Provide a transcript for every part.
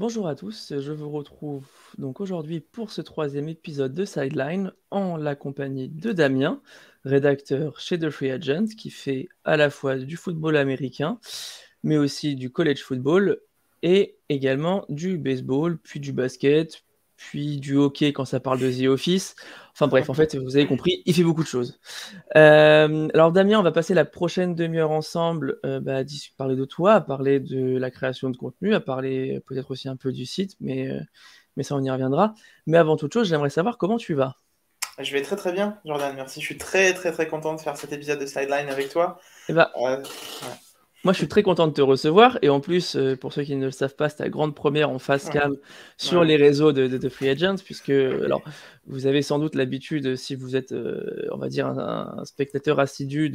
Bonjour à tous, je vous retrouve donc aujourd'hui pour ce troisième épisode de Sideline en la compagnie de Damien, rédacteur chez The Free Agent, qui fait à la fois du football américain, mais aussi du college football et également du baseball, puis du basket, puis du hockey quand ça parle de The Office. Enfin bref, en fait, vous avez compris, il fait beaucoup de choses. Alors Damien, on va passer la prochaine demi-heure ensemble à parler de toi, à parler de la création de contenu, à parler peut-être aussi un peu du site, mais ça on y reviendra. Mais avant toute chose, j'aimerais savoir comment tu vas. Je vais très très bien, Jordan, merci. Je suis très très très content de faire cet épisode de Sideline avec toi. Eh ben, Ouais. moi je suis très content de te recevoir, et en plus, pour ceux qui ne le savent pas, c'est ta grande première en face Ouais. cam sur les réseaux de Free Agents, puisque alors, vous avez sans doute l'habitude, si vous êtes, on va dire, un spectateur assidu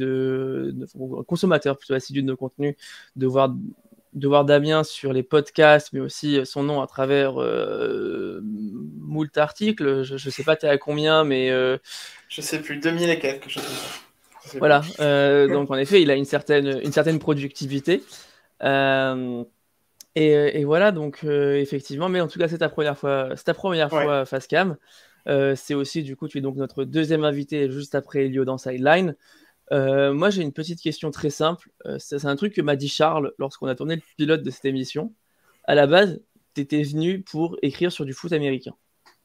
ou un consommateur plutôt assidu de nos contenus, de voir Damien sur les podcasts, mais aussi son nom à travers moult articles. Je ne sais pas, tu es à combien, mais Je sais plus, 2000 et quelques, je sais pas. Je sais voilà. plus. Donc en effet, il a une certaine productivité. Euh, et voilà, donc effectivement, mais en tout cas, c'est ta première Ouais. fois face cam. C'est aussi, du coup, tu es donc notre deuxième invité juste après Elio dans Sideline. Moi, j'ai une petite question très simple. C'est un truc que m'a dit Charles lorsqu'on a tourné le pilote de cette émission. À la base, tu étais venu pour écrire sur du foot américain,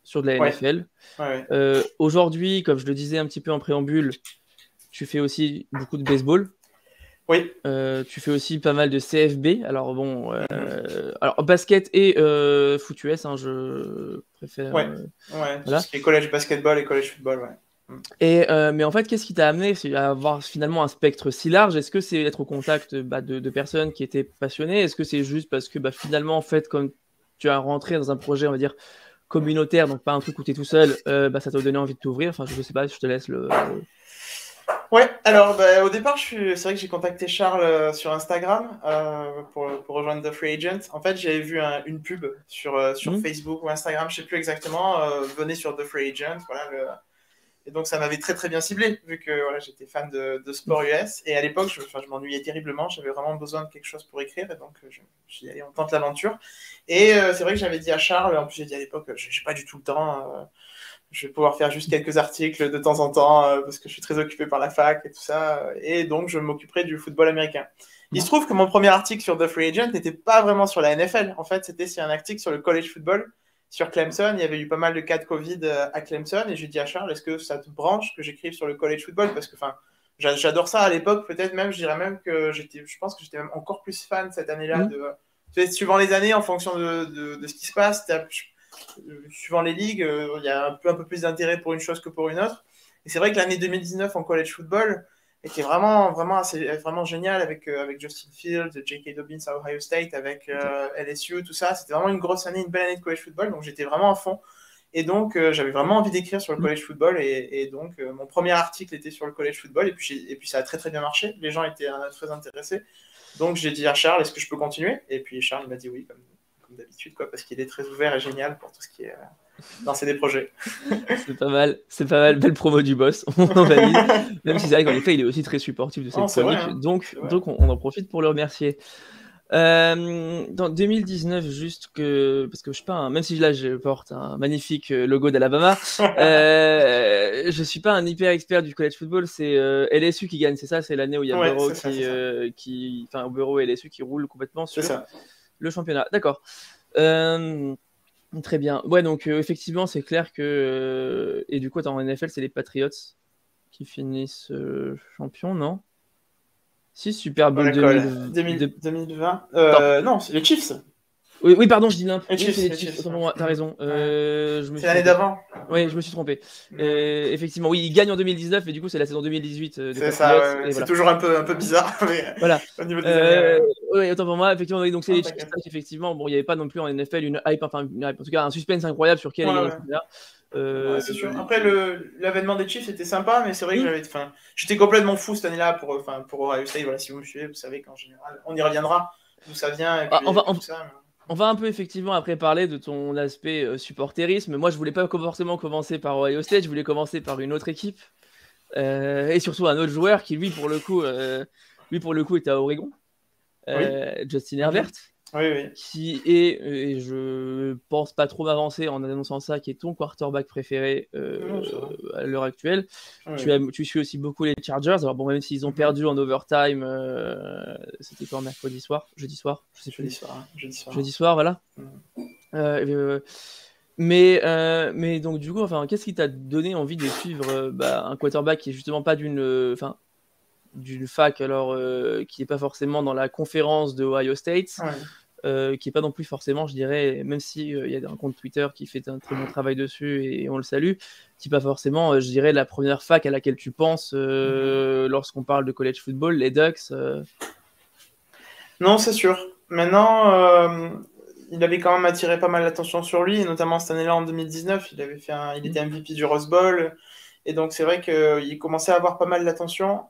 sur de la Ouais. NFL. Ouais. Aujourd'hui, comme je le disais un petit peu en préambule, tu fais aussi beaucoup de baseball. Oui. Tu fais aussi pas mal de CFB. Alors bon, Mhm. alors basket et foot US, hein, je préfère. Ouais. Ouais. Tout Voilà. ce qui est collège basketball et collège football, ouais. Et mais en fait, qu'est-ce qui t'a amené à avoir finalement un spectre si large? Est-ce que c'est être au contact de personnes qui étaient passionnées? Est-ce que c'est juste parce que finalement, en fait, comme tu as rentré dans un projet, on va dire, communautaire, donc pas un truc où tu es tout seul, ça t'a donné envie de t'ouvrir? Enfin, je sais pas, je te laisse le. Ouais, alors au départ, c'est vrai que j'ai contacté Charles sur Instagram pour rejoindre The Free Agent. En fait, j'avais vu une pub sur Hmm. Facebook ou Instagram, je sais plus exactement, venez sur The Free Agent, voilà, et donc ça m'avait très très bien ciblé, vu que voilà, j'étais fan de sport US. Et à l'époque, je m'ennuyais terriblement, j'avais vraiment besoin de quelque chose pour écrire, et donc je suis allé, on tente l'aventure. Et c'est vrai que j'avais dit à Charles, en plus j'ai dit à l'époque, j'ai pas du tout le temps, je vais pouvoir faire juste quelques articles de temps en temps, parce que je suis très occupé par la fac et tout ça, et donc je m'occuperai du football américain. Il se trouve que mon premier article sur The Free Agent n'était pas vraiment sur la NFL, en fait c'était un article sur le college football, sur Clemson. Il y avait eu pas mal de cas de Covid à Clemson, et j'ai dit à Charles, est-ce que ça te branche que j'écrive sur le college football? Parce que j'adore ça à l'époque, peut-être même, je dirais même que je pense que j'étais même encore plus fan cette année-là Hmm. suivant les années, en fonction de ce qui se passe, suivant les ligues, il y a un peu plus d'intérêt pour une chose que pour une autre. Et c'est vrai que l'année 2019 en college football était vraiment génial avec Justin Fields, J.K. Dobbins à Ohio State, avec LSU, tout ça. C'était vraiment une grosse année, une belle année de college football, donc j'étais vraiment à fond. Et donc, j'avais vraiment envie d'écrire sur le college football. Et donc, mon premier article était sur le college football. Et puis ça a très, très bien marché. Les gens étaient très intéressés. Donc, j'ai dit à Charles, est-ce que je peux continuer? Et puis, Charles m'a dit oui, comme d'habitude, parce qu'il est très ouvert et génial pour tout ce qui est lancer des projets. C'est pas mal, belle promo du boss, on valide. Même si c'est vrai qu'en effet, il est aussi très supportif de cette Non, c'est vrai, chronique, hein. donc, C'est vrai. donc on en profite pour le remercier. Dans 2019, parce que je suis pas même si là je porte un magnifique logo d'Alabama, je suis pas un hyper expert du college football. C'est LSU qui gagne, c'est ça? C'est l'année où il y a Ouais, Burrow c'est ça, c'est ça. enfin Burrow et LSU qui roulent complètement C'est sur ça. le championnat. D'accord. Euh, Très bien. Ouais, donc effectivement, c'est clair que et du coup, en NFL, c'est les Patriots qui finissent champions, non? Si, Super Dans Bowl l'école. 2000. 2020. Attends. Non, c'est les Chiefs. Oui, oui, pardon, je dis n'importe. Les Oui, c'est Chiefs, les les Chiefs. Chiefs. Autant pour moi, t'as raison. Ouais. Je me C'est suis l'année trompé. d'avant. Oui, je me suis trompé. Ouais. Effectivement, oui, ils gagnent en 2019 et du coup, c'est la saison 2018 des C'est ça, Patriots. ouais, ouais. Et C'est voilà. toujours un peu bizarre, mais Voilà. au niveau des années. Oui, autant pour moi, effectivement, oui, donc c'est Non, les Chiefs. t'inquiète. Effectivement, bon, il n'y avait pas non plus en NFL une hype, enfin, une hype, en tout cas, un suspense incroyable sur qui allait Ouais, gagner le ouais. championnat. Ouais, Euh, c'est sûr. Après, l'avènement des Chiefs était sympa, mais c'est vrai que hmm. j'étais complètement fou cette année-là pour Ohio State. Voilà, si vous me suivez, vous savez qu'en général, on y reviendra d'où ça vient Ah, et puis tout ça. on va un peu effectivement après parler de ton aspect supporterisme. Moi, je voulais pas forcément commencer par Ohio State, je voulais commencer par une autre équipe et surtout un autre joueur qui lui pour le coup était à Oregon, Oui. Justin Herbert. Mhm. Oui. qui est, et je pense pas trop m'avancer en annonçant ça, qui est ton quarterback préféré Non, ça va. à l'heure actuelle. Oui. Tu suis aussi beaucoup les Chargers. Alors bon, même s'ils ont Mhm. perdu en overtime, c'était quand mercredi soir, jeudi soir, je sais plus. Jeudi soir, voilà. Mais donc du coup, enfin, qu'est-ce qui t'a donné envie de suivre un quarterback qui est justement pas d'une fac, alors qui est pas forcément dans la conférence de Ohio State, qui est pas non plus forcément, je dirais, même si il y a un compte Twitter qui fait un très bon travail dessus et on le salue, qui est pas forcément, je dirais, la première fac à laquelle tu penses lorsqu'on parle de college football, les Ducks. Non, c'est sûr. Maintenant, il avait quand même attiré pas mal l'attention sur lui, et notamment cette année-là en 2019, il était MVP du Rose Bowl, et donc c'est vrai qu'il commençait à avoir pas mal d'attention.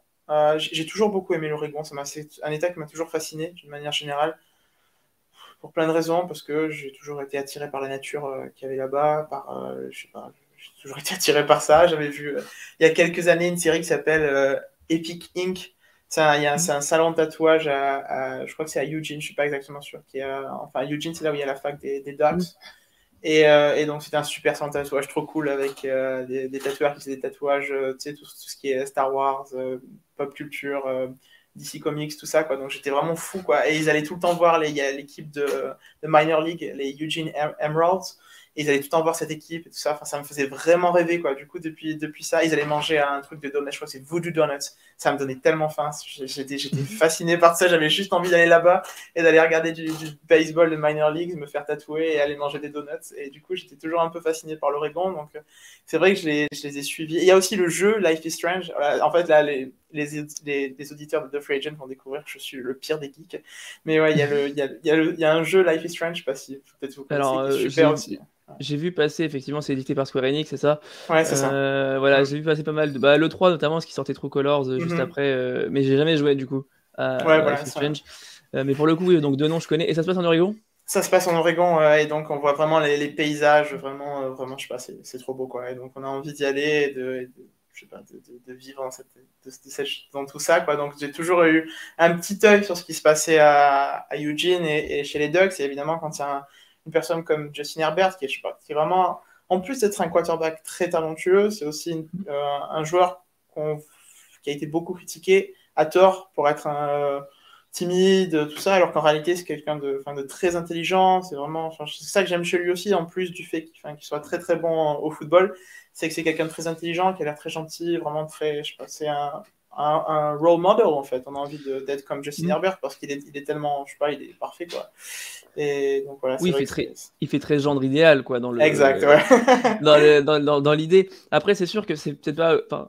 J'ai toujours beaucoup aimé l'Oregon, c'est un état qui m'a toujours fasciné d'une manière générale, pour plein de raisons, parce que j'ai toujours été attiré par la nature qu'il y avait là-bas, je sais pas, j'ai toujours été attiré par ça. J'avais vu il y a quelques années une série qui s'appelle Epic Inc. C'est un salon de tatouage je crois que c'est à Eugene, je suis pas exactement sûr. Enfin, Eugene, c'est là où il y a la fac des Ducks. Et donc, c'était un super salon de tatouage trop cool avec des tatoueurs qui faisaient des tatouages, tu sais, tout ce qui est Star Wars, pop culture, DC Comics, tout ça, quoi. Donc, j'étais vraiment fou, quoi. Et ils allaient tout le temps voir il y a l'équipe de Minor League, les Eugene Emeralds. Et ils allaient tout le temps voir cette équipe et tout ça. Enfin, ça me faisait vraiment rêver, quoi. Du coup, depuis ça, ils allaient manger un truc de donuts. Je crois que c'est Voodoo Donuts. Ça me donnait tellement faim. J'étais fasciné par ça. J'avais juste envie d'aller là-bas et d'aller regarder du baseball de minor league, me faire tatouer et aller manger des donuts. Et du coup, j'étais toujours un peu fasciné par l'Oregon. Donc, c'est vrai que je les ai suivis. Et il y a aussi le jeu Life is Strange. En fait, là, les auditeurs de The Free Agent vont découvrir que je suis le pire des geeks. Mais ouais, il y a un jeu Life is Strange, je sais pas si peut-être vous connaissez, Alors, qui est super aussi. J'ai vu passer, effectivement, c'est édité par Square Enix, c'est ça? Ouais, c'est ça. Voilà, j'ai vu passer pas mal de. Bah, l'E3 notamment, ce qui sortait True Colors juste après, mais j'ai jamais joué du coup à Life is Strange. Mais pour le coup, oui, donc deux noms je connais. Et ça se passe en Oregon? Ça se passe en Oregon, et donc on voit vraiment les paysages, vraiment, je sais pas, c'est trop beau, quoi. Et donc on a envie d'y aller, je sais pas, de vivre dans tout ça, quoi. Donc j'ai toujours eu un petit œil sur ce qui se passait à Eugene et chez les Ducks. Et évidemment, quand il y a une personne comme Justin Herbert, je sais pas, qui est vraiment, en plus d'être un quarterback très talentueux, c'est aussi un joueur qui a été beaucoup critiqué à tort pour être timide, tout ça, alors qu'en réalité c'est quelqu'un de très intelligent. C'est vraiment, c'est ça que j'aime chez lui aussi, en plus du fait qu'il soit très très bon au football, c'est que c'est quelqu'un de très intelligent, qui a l'air très gentil, vraiment très, je sais pas, c'est un role model, en fait. On a envie d'être comme Justin Herbert parce qu'il est tellement, je sais pas, il est parfait, quoi. Et donc voilà, oui, il fait très gendre idéal, quoi, dans le. Exact, ouais. dans l'idée. Après, c'est sûr que c'est peut-être pas. Enfin,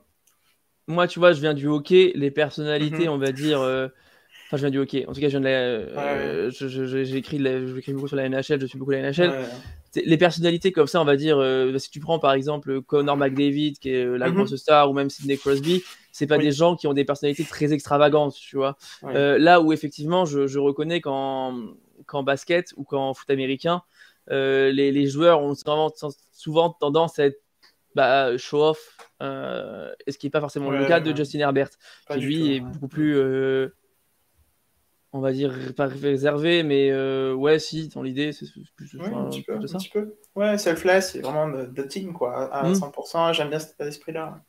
moi, tu vois, je viens du hockey, les personnalités, on va dire. Enfin, je viens du hockey. En tout cas, je viens de j'ai écrit beaucoup sur la NHL, je suis beaucoup la NHL. Les personnalités comme ça, on va dire, si tu prends par exemple Connor McDavid, qui est la grosse star, ou même Sidney Crosby, c'est pas des gens qui ont des personnalités très extravagantes, tu vois. Là où effectivement, je reconnais qu'en basket ou qu'en foot américain, les joueurs ont souvent tendance à être show-off, et ce qui n'est pas forcément le cas de Justin Herbert, qui lui est beaucoup plus, on va dire, pas réservé, mais ouais, si, dans l'idée, c'est plus un petit peu, ça. Un petit peu. Ouais, selfless, c'est vraiment de team, quoi, à 100%. J'aime bien cet esprit-là.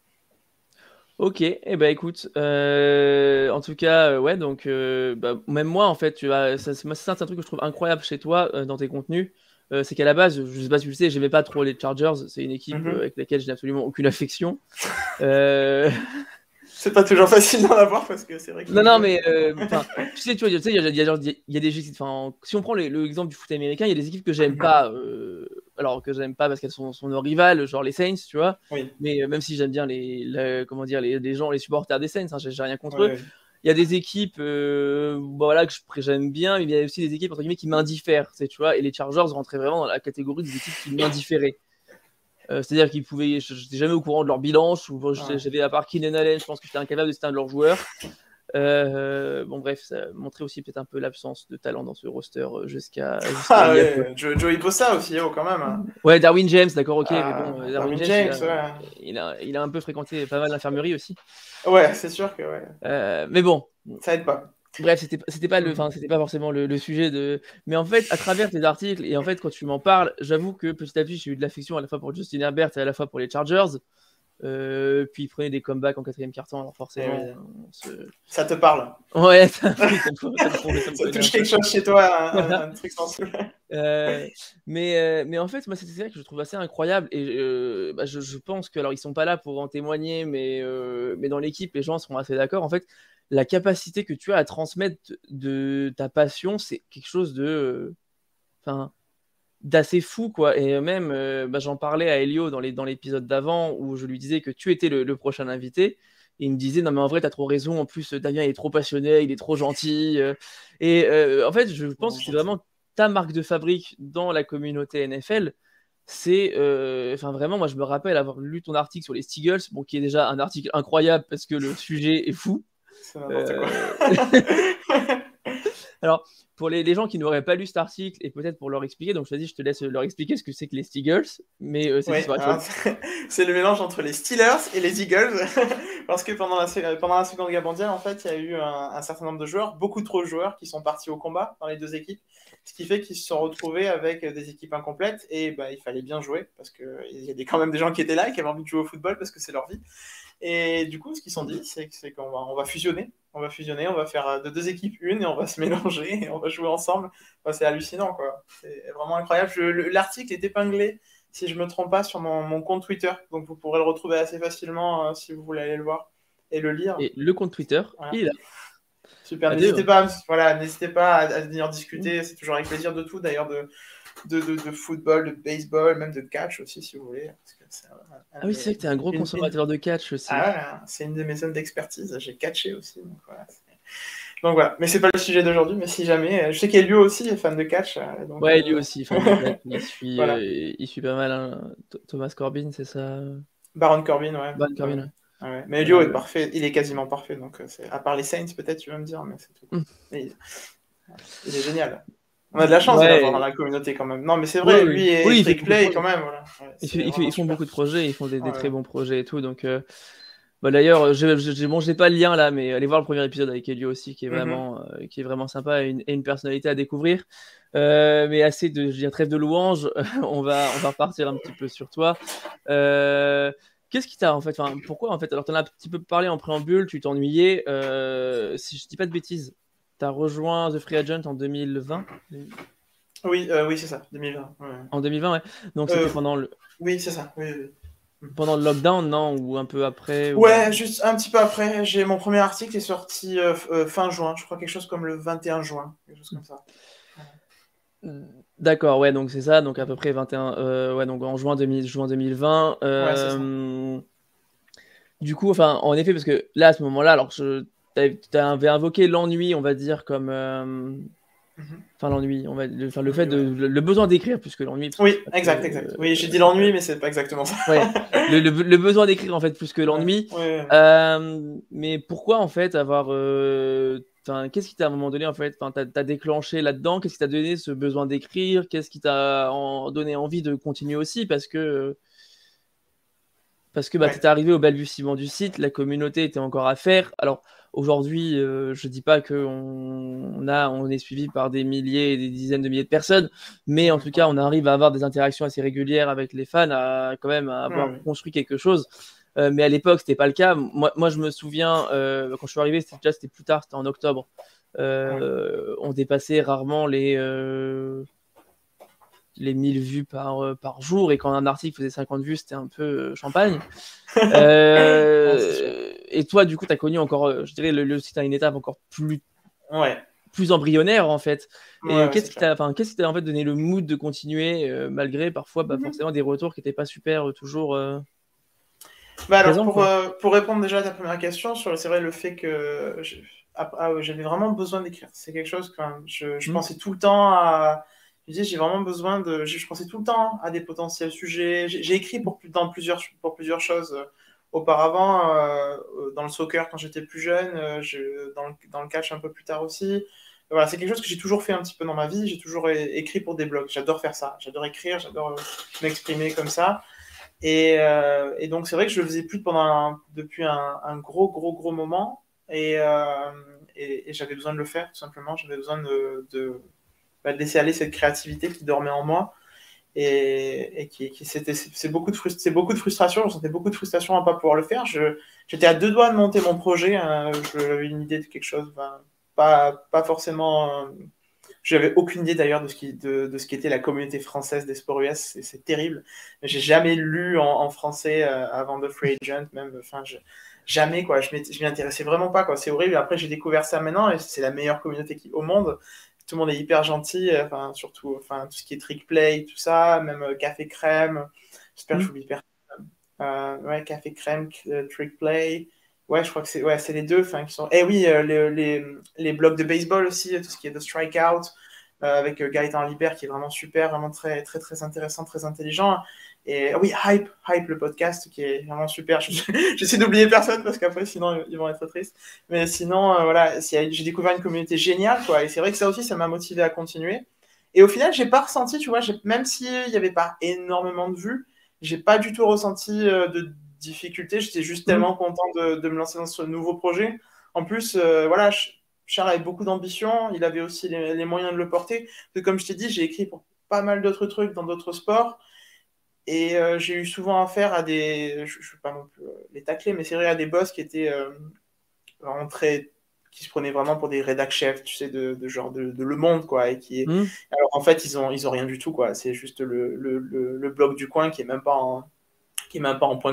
Ok, et bah écoute, en tout cas, ouais, donc même moi, en fait, tu vois, c'est un truc que je trouve incroyable chez toi dans tes contenus. C'est qu'à la base, je sais pas si tu le sais, j'aimais pas trop les Chargers. C'est une équipe avec laquelle je n'ai absolument aucune affection. C'est pas toujours facile d'en avoir parce que c'est vrai que. Non, mais tu sais, il y a des équipes. Si on prend l'exemple du foot américain, il y a des équipes que j'aime pas. Alors que j'aime pas parce qu'elles sont nos rivales, genre les Saints, tu vois. Oui. Mais même si j'aime bien comment dire, les gens, les supporters des Saints, j'ai rien contre eux. Il y a des équipes voilà, que j'aime bien, mais il y a aussi des équipes entre guillemets qui m'indiffèrent, tu vois. Et les Chargers rentraient vraiment dans la catégorie des équipes qui m'indifféraient. C'est-à-dire qu'ils pouvaient, j'étais jamais au courant de leur bilan, j'avais à part Keenan Allen, je pense que j'étais incapable de citer un de leurs joueurs. Bon bref, ça montrait aussi peut-être un peu l'absence de talent dans ce roster jusqu'à Joey Bosa aussi, quand même. Ouais, Darwin James, d'accord, ok, mais bon, Darwin James, il a un peu fréquenté pas mal d'infirmeries aussi. Ouais, c'est sûr que ouais. Mais bon. Ça aide pas. Bref, c'était pas c'était pas forcément le sujet de. Mais en fait, à travers tes articles et en fait, quand tu m'en parles, j'avoue que petit à petit, j'ai eu de l'affection à la fois pour Justin Herbert et à la fois pour les Chargers. Puis il prenait des comebacks en 4e quart-temps, alors forcément, ça te parle. Ouais, ça me ça touche quelque chose chez toi, un truc sensible. Mais en fait, moi, c'est vrai que je trouve assez incroyable et je pense que, alors ils sont pas là pour en témoigner, mais dans l'équipe, les gens seront assez d'accord. En fait, la capacité que tu as à transmettre de ta passion, c'est quelque chose d'assez fou, quoi. Et même, j'en parlais à Elio dans l'épisode d'avant où je lui disais que tu étais le prochain invité. Et il me disait, non, mais en vrai, t'as trop raison. En plus, Damien, il est trop passionné, il est trop gentil. Et en fait, je pense que c'est vraiment ta marque de fabrique dans la communauté NFL. C'est, vraiment, moi, je me rappelle avoir lu ton article sur les Steagles, qui est déjà un article incroyable parce que le sujet est fou. C'est n'importe quoi. Alors, pour les gens qui n'auraient pas lu cet article, et peut-être pour leur expliquer, donc je te laisse leur expliquer ce que c'est que les Steagles, mais c'est le mélange entre les Steelers et les Eagles, parce que pendant la Seconde Guerre mondiale, en fait, il y a eu un certain nombre de joueurs, beaucoup trop de joueurs, qui sont partis au combat dans les deux équipes, ce qui fait qu'ils se sont retrouvés avec des équipes incomplètes, et il fallait bien jouer, parce qu'il y a quand même des gens qui étaient là, qui avaient envie de jouer au football, parce que c'est leur vie. Et du coup, ce qu'ils se sont dit, c'est qu'on va fusionner. On va faire de deux équipes une et on va se mélanger et on va jouer ensemble. C'est hallucinant, quoi. C'est vraiment incroyable. L'article est épinglé, si je me trompe pas, sur mon compte Twitter. Donc vous pourrez le retrouver assez facilement si vous voulez aller le voir et le lire. Et le compte Twitter, il est là. Super. N'hésitez pas à venir discuter. C'est toujours avec plaisir de tout, d'ailleurs, de football, de baseball, même de catch aussi, si vous voulez. Parce que c'est vrai que tu es un gros consommateur de catch aussi. C'est une de mes zones d'expertise. J'ai catché aussi. Donc voilà. Mais c'est pas le sujet d'aujourd'hui, mais si jamais. Je sais qu'Elio aussi est fan de catch. Lui aussi, fan de catch. Il suit pas mal. Hein. Thomas Corbin, c'est ça Baron Corbin, ouais. Baron Corbin, ouais. Mais Elio est parfait. Il est quasiment parfait. Donc, à part les Saints, peut-être, tu vas me dire, mais c'est tout. Il est génial. On a de la chance de l'avoir dans la communauté quand même. Non, mais c'est vrai, lui et Trick Play quand même. Voilà. Ils font beaucoup de projets, ils font des très bons projets et tout. Donc, d'ailleurs, j'ai pas le lien là, mais allez voir le premier épisode avec Elio aussi, qui est vraiment sympa et une personnalité à découvrir. Mais assez de, trêve de louanges, on va repartir un petit peu sur toi. Qu'est-ce qui t'a en fait, pourquoi en fait, alors t'en as un petit peu parlé en préambule, tu t'ennuyais. Si je dis pas de bêtises, t'as rejoint The Free Agent en 2020. Oui, c'est ça, 2020. Ouais. En 2020, ouais. Donc c'était pendant le. Oui, c'est ça. Oui. Pendant le lockdown, non? Ou un peu après Ouais, juste un petit peu après. Mon premier article est sorti fin juin, je crois quelque chose comme le 21 juin, quelque chose comme ça. D'accord, ouais, donc c'est ça, donc à peu près 21, ouais, donc en juin 2020. Ouais, c'est ça. Du coup, en effet, parce que là, à ce moment-là, alors tu avais invoqué l'ennui, on va dire, comme. L'ennui, le fait le besoin d'écrire plus que l'ennui. Oui, exact. Oui, j'ai dit l'ennui, mais c'est pas exactement ça. Ouais, le besoin d'écrire en fait plus que l'ennui. Ouais. Mais pourquoi en fait avoir. Qu'est-ce qui t'a à un moment donné en fait, t'as déclenché là-dedans? Qu'est-ce qui t'a donné ce besoin d'écrire? Qu'est-ce qui t'a donné envie de continuer aussi? Parce que t'étais arrivé au balbutiement du site, la communauté était encore à faire. Alors aujourd'hui, je dis pas on est suivi par des milliers et des dizaines de milliers de personnes, mais en tout cas, on arrive à avoir des interactions assez régulières avec les fans, à avoir construit quelque chose. Mais à l'époque, c'était pas le cas. Moi, je me souviens, quand je suis arrivé, c'était plus tard, c'était en octobre. On dépassait rarement les 1000 vues par jour, et quand un article faisait 50 vues, c'était un peu champagne. Et toi, du coup, tu as connu encore, je dirais, le site à une étape encore plus embryonnaire, en fait. Et qu'est-ce qui t'a en fait donné le mood de continuer, malgré parfois forcément des retours qui n'étaient pas super toujours alors, pour répondre déjà à ta première question, c'est vrai le fait que j'avais vraiment besoin d'écrire. C'est quelque chose que je pensais tout le temps à... j'ai vraiment besoin de... Je pensais tout le temps à des potentiels sujets. J'ai écrit pour plusieurs choses auparavant, dans le soccer quand j'étais plus jeune, dans le catch un peu plus tard aussi. Voilà, c'est quelque chose que j'ai toujours fait un petit peu dans ma vie. J'ai toujours écrit pour des blogs. J'adore faire ça. J'adore écrire, j'adore m'exprimer comme ça. Et donc, c'est vrai que je le faisais plus depuis un gros moment. Et et j'avais besoin de le faire, tout simplement. J'avais besoin de laisser aller cette créativité qui dormait en moi. Et c'est beaucoup de frustration. Je sentais beaucoup de frustration à ne pas pouvoir le faire. J'étais à 2 doigts de monter mon projet. J'avais une idée de quelque chose, pas forcément. J'avais aucune idée d'ailleurs de ce qu'était la communauté française des sports US. C'est terrible. J'ai jamais lu en français avant The Free Agent, même. Enfin, jamais quoi. Je m'y intéressais vraiment pas quoi. C'est horrible. Après, j'ai découvert ça maintenant et c'est la meilleure communauté au monde. Tout le monde est hyper gentil, surtout tout ce qui est trick play, tout ça, même café crème. J'espère que je n'oublie personne. Ouais, café crème, trick play. Ouais, je crois que c'est les deux qui sont. Et oui, les blocs de baseball aussi, tout ce qui est de strikeout, avec Gaëtan Libert qui est vraiment super, vraiment très, très, très intéressant, très intelligent. Et oui, Hype, le podcast qui est vraiment super. J'essaie d'oublier personne parce qu'après, sinon, ils vont être tristes. Mais sinon, voilà, j'ai découvert une communauté géniale, quoi. Et c'est vrai que ça aussi, ça m'a motivé à continuer. Et au final, j'ai pas ressenti, tu vois, même s'il n'y avait pas énormément de vues, j'ai pas du tout ressenti de difficulté. J'étais juste tellement content de me lancer dans ce nouveau projet. En plus, voilà, Charles avait beaucoup d'ambition. Il avait aussi les moyens de le porter. Parce que, comme je t'ai dit, j'ai écrit pour pas mal d'autres trucs dans d'autres sports. Et j'ai eu souvent affaire à des. Je ne vais pas non plus les tacler, mais c'est vrai, à des boss qui étaient vraiment qui se prenaient vraiment pour des rédac chefs, tu sais, de genre de Le Monde, quoi. Alors en fait, ils ont rien du tout, quoi. C'est juste le blog du coin qui est même pas en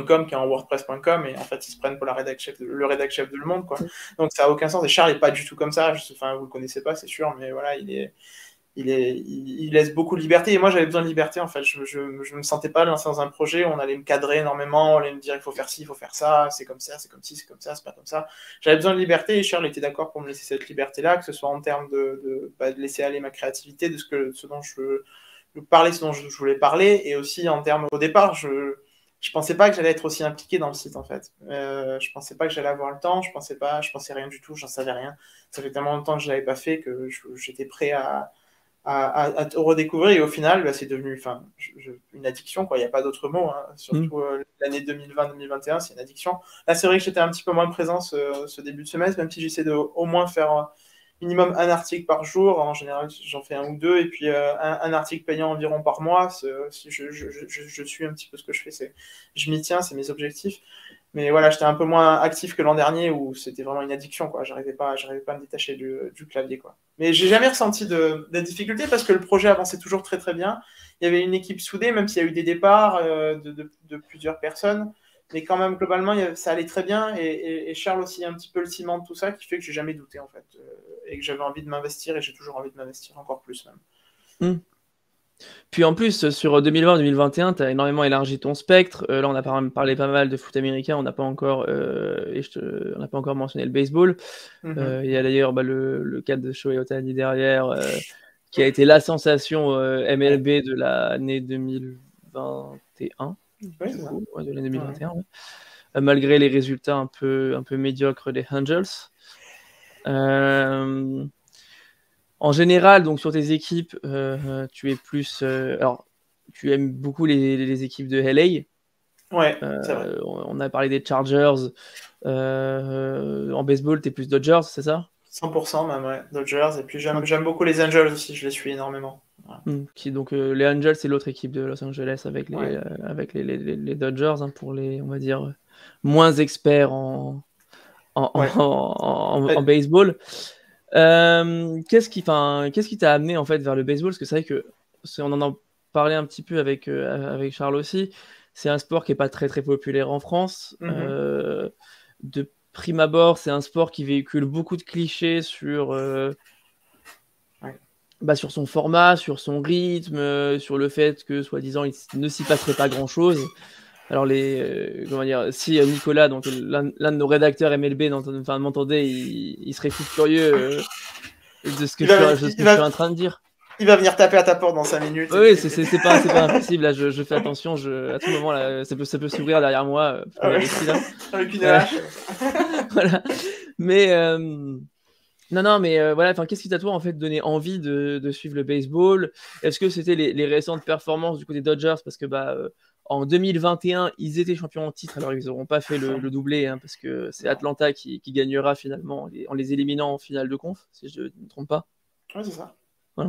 .com, qui est en wordpress.com, et en fait, ils se prennent pour le rédac chef de Le Monde, quoi. Donc ça n'a aucun sens. Et Charles n'est pas du tout comme ça. Enfin, vous le connaissez pas, c'est sûr, mais voilà, il laisse beaucoup de liberté, et moi j'avais besoin de liberté en fait. Je me sentais pas lancer dans un projet où on allait me cadrer énormément, on allait me dire il faut faire ci, il faut faire ça, c'est comme ça, c'est comme ci, c'est comme ça, c'est pas comme ça. J'avais besoin de liberté et Charles était d'accord pour me laisser cette liberté là, que ce soit en termes de laisser aller ma créativité, de ce dont je parlais, ce dont je voulais parler, et aussi en termes, au départ je pensais pas que j'allais être aussi impliqué dans le site en fait. Je pensais pas que j'allais avoir le temps, je pensais rien du tout, j'en savais rien. Ça fait tellement longtemps que je l'avais pas fait que j'étais prêt à te redécouvrir, et au final c'est devenu une addiction, quoi. Il n'y a pas d'autre mot, hein. Surtout l'année 2020-2021, c'est une addiction. Là c'est vrai que j'étais un petit peu moins présent ce début de semestre, même si j'essaie de au moins faire minimum un article par jour. En général j'en fais un ou deux, et puis un article payant environ par mois. Je suis un petit peu ce que je fais, je m'y tiens, c'est mes objectifs. Mais voilà, j'étais un peu moins actif que l'an dernier où c'était vraiment une addiction, quoi. J'arrivais pas à me détacher du clavier, quoi. Mais j'ai jamais ressenti de difficulté parce que le projet avançait toujours très très bien. Il y avait une équipe soudée, même s'il y a eu des départs de plusieurs personnes. Mais quand même, globalement, ça allait très bien. Et Charles aussi, un petit peu le ciment de tout ça qui fait que j'ai jamais douté, en fait. Et que j'avais envie de m'investir, et j'ai toujours envie de m'investir encore plus, même. Puis en plus, sur 2020-2021, tu as énormément élargi ton spectre. Là, on a parlé pas mal de foot américain, on n'a pas encore mentionné le baseball. Il y a d'ailleurs le cas de Shohei Ohtani derrière, qui a été la sensation MLB de l'année 2021. Oui, de l'année 2021, ouais. Malgré les résultats un peu médiocres des Angels. En général, donc sur tes équipes, tu es plus. Alors, tu aimes beaucoup les équipes de LA. Ouais, c'est vrai. On a parlé des Chargers. En baseball, tu es plus Dodgers, c'est ça? 100% même, ouais. Dodgers. Et puis j'aime beaucoup les Angels aussi, je les suis énormément. Donc les Angels, c'est l'autre équipe de Los Angeles avec les Dodgers, hein, pour les, on va dire, moins experts en baseball. Qu'est-ce qui t'a amené en fait vers le baseball? Parce que c'est vrai que on en a parlé un petit peu avec Charles aussi. C'est un sport qui est pas très très populaire en France. De prime abord, c'est un sport qui véhicule beaucoup de clichés sur sur son format, sur son rythme, sur le fait que soi-disant il ne s'y passerait pas grand-chose. Alors si Nicolas, donc l'un de nos rédacteurs MLB, m'entendait, il serait fou furieux de ce que je suis en train de dire. Il va venir taper à ta porte dans 5 minutes. Oui, c'est pas impossible. Là, je fais attention. À tout moment, là, ça peut s'ouvrir derrière moi. Avec une hache. Voilà. Mais non, mais voilà. Qu'est-ce qui t'a toi en fait donné envie de suivre le baseball? Est-ce que c'était les récentes performances du coup des Dodgers? Parce que en 2021, ils étaient champions en titre, alors ils n'auront pas fait le doublé, hein, parce que c'est Atlanta qui gagnera finalement en les éliminant en finale de conf, si je ne me trompe pas. Ouais, c'est ça. Ouais.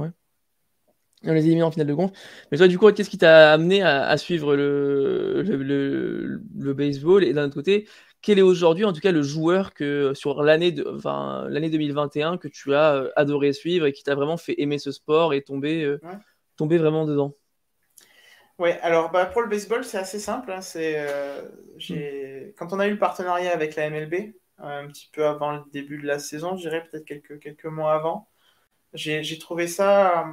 On les élimine en finale de conf. Mais toi, du coup, qu'est-ce qui t'a amené à suivre le baseball? Et d'un autre côté, quel est aujourd'hui, en tout cas, le joueur que sur l'année 2021 que tu as adoré suivre et qui t'a vraiment fait aimer ce sport et tomber vraiment dedans? Ouais, alors pour le baseball, c'est assez simple. Hein, quand on a eu le partenariat avec la MLB, un petit peu avant le début de la saison, je dirais peut-être quelques mois avant, j'ai trouvé ça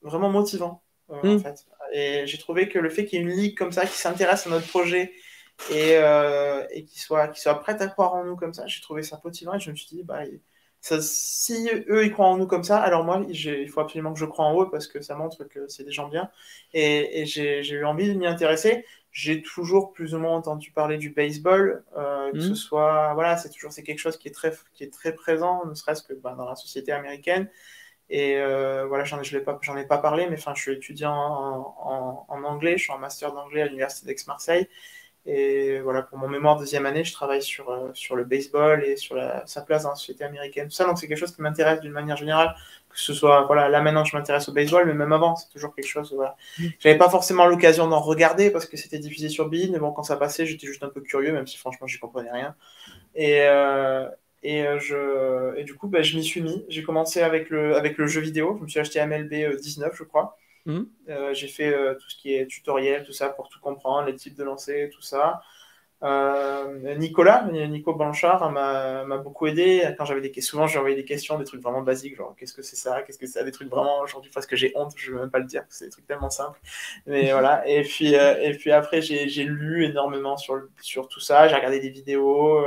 vraiment motivant, en fait. Et j'ai trouvé que le fait qu'il y ait une ligue comme ça qui s'intéresse à notre projet et qui soit prête à croire en nous comme ça, j'ai trouvé ça motivant et je me suis dit, si eux ils croient en nous comme ça, alors moi il faut absolument que je croie en eux parce que ça montre que c'est des gens bien et j'ai eu envie de m'y intéresser. J'ai toujours plus ou moins entendu parler du baseball, que ce soit c'est quelque chose qui est très présent, ne serait-ce que dans la société américaine. Et j'en ai pas parlé, mais je suis étudiant en anglais, je suis en master d'anglais à l'université d'Aix-Marseille. Et voilà, pour mon mémoire deuxième année, je travaille sur le baseball et sur sa place dans la société américaine. Tout ça, donc c'est quelque chose qui m'intéresse d'une manière générale, que ce soit, là maintenant je m'intéresse au baseball, mais même avant, c'est toujours quelque chose, J'avais pas forcément l'occasion d'en regarder parce que c'était diffusé sur BeIN, mais bon, quand ça passait, j'étais juste un peu curieux, même si franchement, j'y comprenais rien. Et du coup, je m'y suis mis. J'ai commencé avec le jeu vidéo. Je me suis acheté MLB 19, je crois. J'ai fait tout ce qui est tutoriel, tout ça, pour tout comprendre, les types de lancers, tout ça. Nico Blanchard m'a beaucoup aidé. Quand j'avais des questions, souvent j'ai envoyé des questions, des trucs vraiment basiques, genre qu'est-ce que c'est ça, des trucs vraiment, aujourd'hui, parce que j'ai honte, je ne veux même pas le dire, c'est des trucs tellement simples. Mais voilà. Et puis après, j'ai lu énormément sur tout ça, j'ai regardé des vidéos.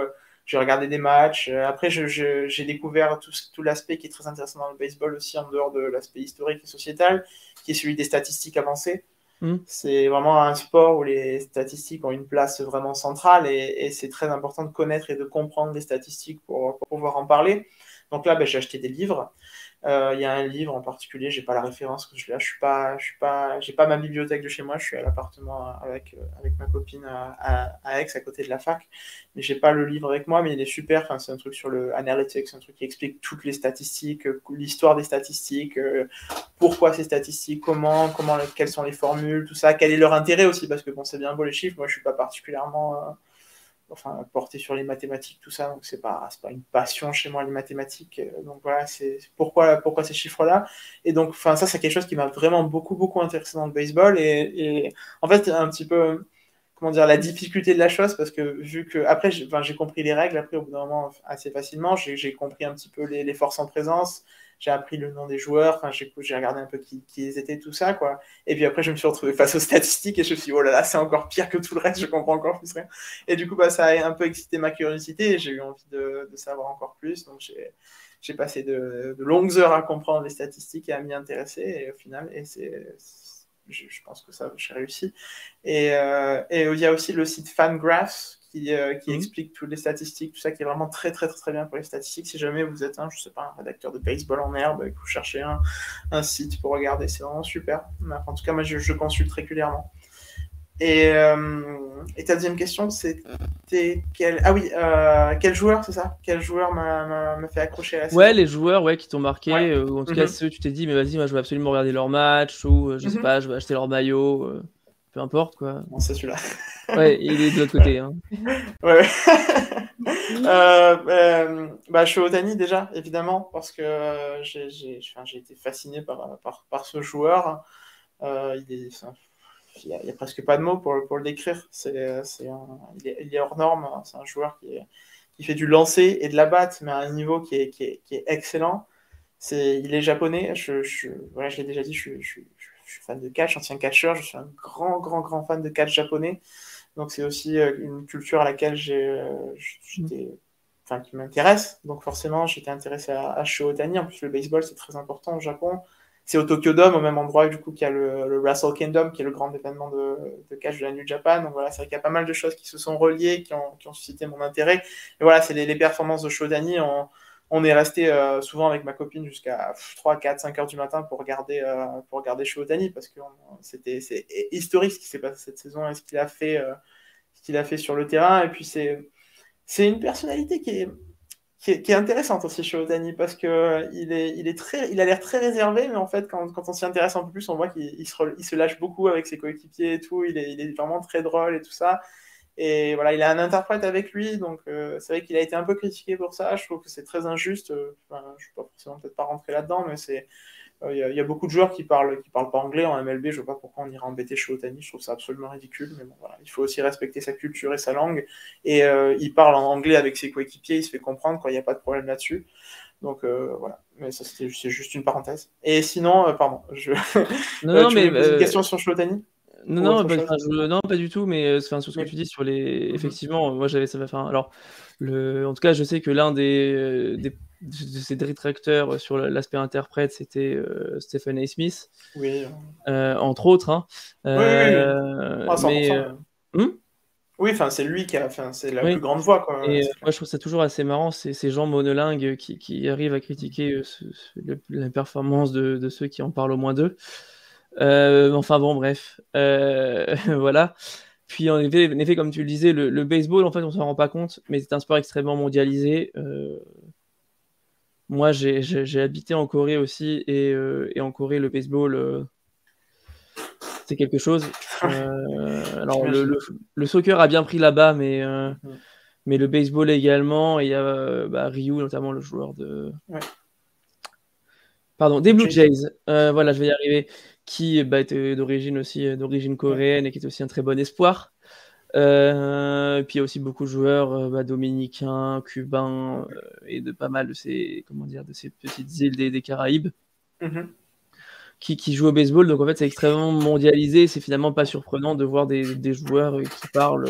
J'ai regardé des matchs. Après, j'ai découvert tout l'aspect qui est très intéressant dans le baseball aussi, en dehors de l'aspect historique et sociétal, qui est celui des statistiques avancées. C'est vraiment un sport où les statistiques ont une place vraiment centrale et c'est très important de connaître et de comprendre les statistiques pour pouvoir en parler. Donc là, j'ai acheté des livres. Il y a un livre en particulier, j'ai pas la référence, j'ai pas ma bibliothèque de chez moi, je suis à l'appartement avec ma copine à Aix, à côté de la fac, mais j'ai pas le livre avec moi, mais il est super. Enfin, c'est un truc sur le analytics, un truc qui explique toutes les statistiques, l'histoire des statistiques, pourquoi ces statistiques, quelles sont les formules, tout ça, quel est leur intérêt aussi, parce que bon, c'est bien beau les chiffres, moi je suis pas particulièrement porté sur les mathématiques, tout ça, donc c'est pas une passion chez moi, les mathématiques. Donc voilà, c'est pourquoi ces chiffres-là. Et donc, ça, c'est quelque chose qui m'a vraiment beaucoup, beaucoup intéressé dans le baseball. Et en fait, un petit peu, comment dire, la difficulté de la chose, parce que vu que, après, j'ai compris les règles, après, au bout d'un moment, assez facilement, j'ai compris un petit peu les forces en présence. J'ai appris le nom des joueurs, j'ai regardé un peu qui ils étaient, tout ça, quoi. Et puis après, je me suis retrouvé face aux statistiques et je me suis dit, oh là là, c'est encore pire que tout le reste, je comprends encore plus rien. Et du coup, ça a un peu excité ma curiosité et j'ai eu envie de savoir encore plus. Donc, j'ai passé de longues heures à comprendre les statistiques et à m'y intéresser. Et au final, je pense que ça, j'ai réussi. Et il y a aussi le site Fangraphs qui explique toutes les statistiques, tout ça, qui est vraiment très, très, très, très bien pour les statistiques. Si jamais vous êtes un rédacteur de baseball en herbe et que vous cherchez un site pour regarder, c'est vraiment super. En tout cas, moi, je consulte régulièrement. Et ta deuxième question, c'était quel... Ah oui, quel joueur, c'est ça? Quel joueur m'a fait accrocher à la saison? Ouais, les joueurs qui t'ont marqué, ou en tout cas ceux tu t'es dit, mais vas-y, moi je vais absolument regarder leur match, ou je sais pas, je vais acheter leur maillot, peu importe quoi. Bon, c'est celui-là. Ouais, il est de l'autre côté. Hein. Ouais. Shohei déjà, évidemment, parce que j'ai été fasciné par ce joueur. Il y a presque pas de mots pour le décrire. Il est hors norme. C'est un joueur qui fait du lancer et de la batte, mais à un niveau qui est excellent. Il est japonais. Je l'ai déjà dit, je suis fan de catch, ancien catcheur. Je suis un grand, grand, grand fan de catch japonais. Donc c'est aussi une culture à laquelle qui m'intéresse. Donc forcément, j'étais intéressé à Shohei Ohtani. En plus, le baseball, c'est très important au Japon. C'est au Tokyo Dome, au même endroit du coup qu'il y a le Wrestle Kingdom, qui est le grand événement de catch de la New Japan. Donc voilà, c'est vrai qu'il y a pas mal de choses qui se sont reliées, qui ont suscité mon intérêt. Et voilà, c'est les performances de Shohei Ohtani on est resté souvent avec ma copine jusqu'à 3, 4, 5 heures du matin pour regarder Shohei parce que c'est historique ce qui s'est passé cette saison et ce qu'il a fait sur le terrain. Et puis c'est une personnalité qui est intéressante aussi chez Otani parce que il a l'air très réservé, mais en fait, quand on s'y intéresse un peu plus, on voit qu'il se lâche beaucoup avec ses coéquipiers et tout. Il est vraiment très drôle et tout ça. Et voilà, il a un interprète avec lui, donc c'est vrai qu'il a été un peu critiqué pour ça. Je trouve que c'est très injuste. Enfin, je ne vais pas forcément peut-être pas rentrer là-dedans, mais il y a beaucoup de joueurs qui parlent pas anglais en MLB. Je ne vois pas pourquoi on irait embêter chez Otani. Je trouve ça absolument ridicule. Mais bon, voilà, il faut aussi respecter sa culture et sa langue. Et il parle en anglais avec ses coéquipiers. Il se fait comprendre quand il n'y a pas de problème là-dessus. Donc voilà. Mais ça, c'est juste une parenthèse. Et sinon, pardon, Non, tu mais voulais me poser une question sur Otani ou non, autre chose? non, pas du tout, mais sur ce que Mais... tu dis sur les. Mhm. Effectivement, moi j'avais ça. Enfin, alors, en tout cas, je sais que l'un de ces détracteurs sur l'aspect interprète, c'était Stephen A. Smith, Oui. entre autres. Hein. Oui, oui, oui. Ah, Mais. 100%. Hum Oui, enfin, c'est lui enfin, c'est la plus oui. grande voix, quoi. Et C'est clair. moi, je trouve ça toujours assez marrant, ces gens monolingues qui arrivent à critiquer la performance de ceux qui en parlent au moins d'eux. Enfin bon, bref. Voilà. Puis en effet, comme tu le disais, le baseball, en fait, on s'en rend pas compte, mais c'est un sport extrêmement mondialisé. Moi, j'ai habité en Corée aussi, et en Corée, le baseball, c'est quelque chose. Alors, J'imagine. le soccer a bien pris là-bas, Mhm. mais le baseball également. Et il y a Ryu, notamment le joueur Ouais. pardon, des Blue Jay. Jays. Voilà, Ouais. je vais y arriver. Qui était d'origine aussi, d'origine Ouais. coréenne, et qui est aussi un très bon espoir. Puis il y a aussi beaucoup de joueurs dominicains, cubains, et de pas mal de ces petites îles des Caraïbes Mhm. qui jouent au baseball. Donc en fait, c'est extrêmement mondialisé. C'est finalement pas surprenant de voir des joueurs qui parlent,